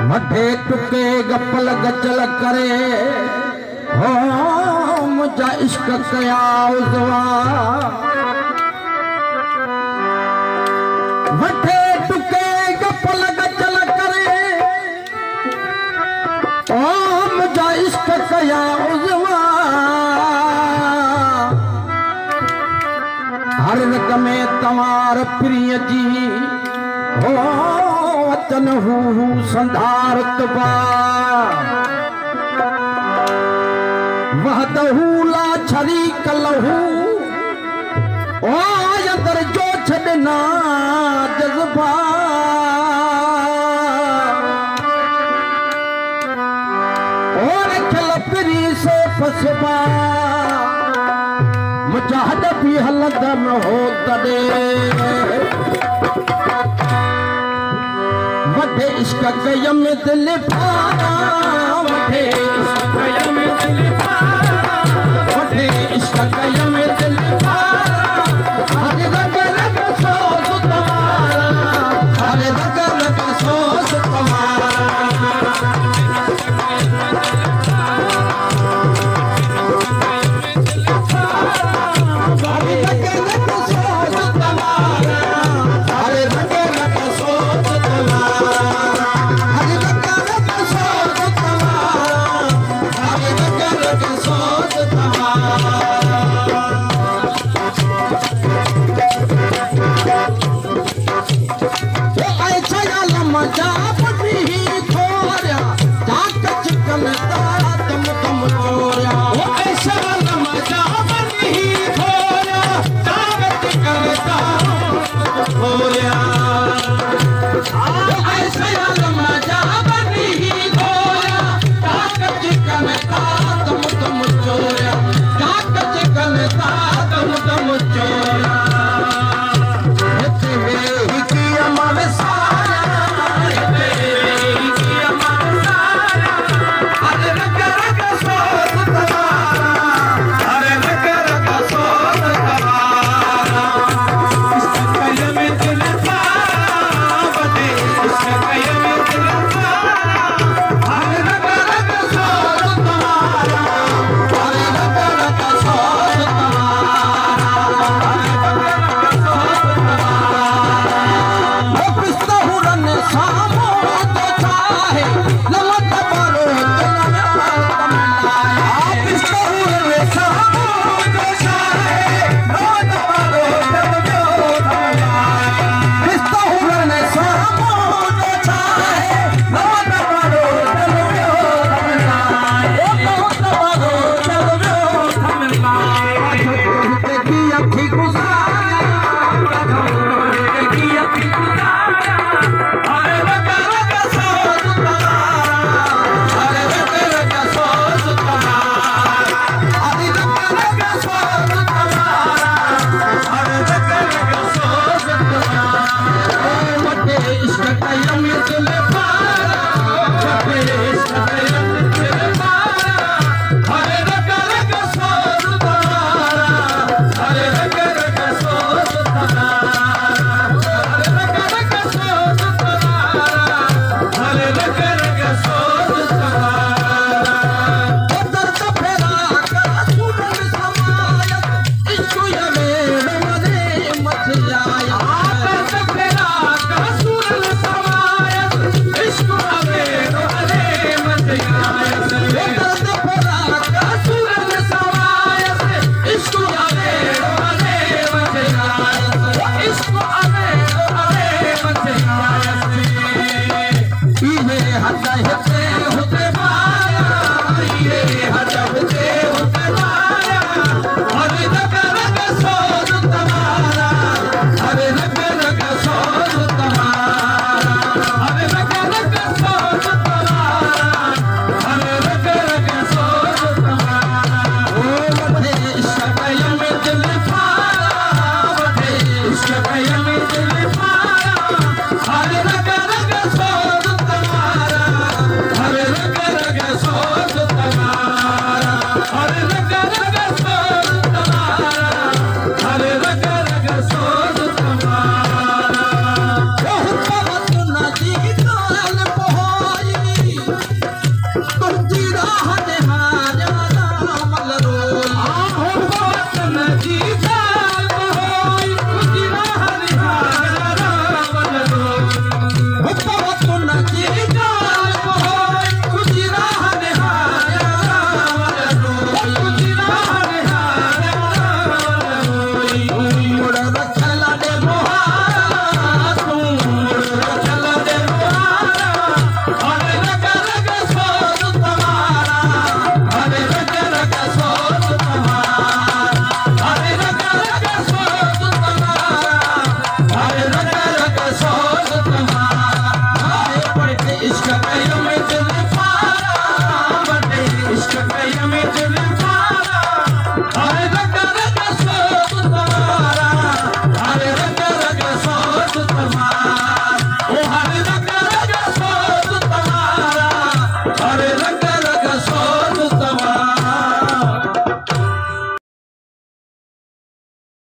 मथे टुके गपल गचल करे हो मुझा इश्क कया उज़वा मथे टुके गपल गचल करे ओ मुझा इश्क कया उज़वा हर रग में तवार प्रिय जी हो वतन हू संधारत बा वहदहू ला शरीक लहू ओ अंदर जो छड़ना जज्बा और खल प्री से फसबा मुजाहद भी हलदन हो तड़े वठे इश्क कयम दिल पारा वठे इश्क कयम दिल पारा वठे इश्क कयम दिल पारा हर रग रग सोच तुम्हारा हर रग रग सोच तुम्हारा इश्क कयम दिल पारा वठे इश्क कयम दिल पारा हर रग रग सोच तुम्हारा हर रग रग सोच तुम्हारा ओ हर रग रग सोच तुम्हारा हर रग रग सोच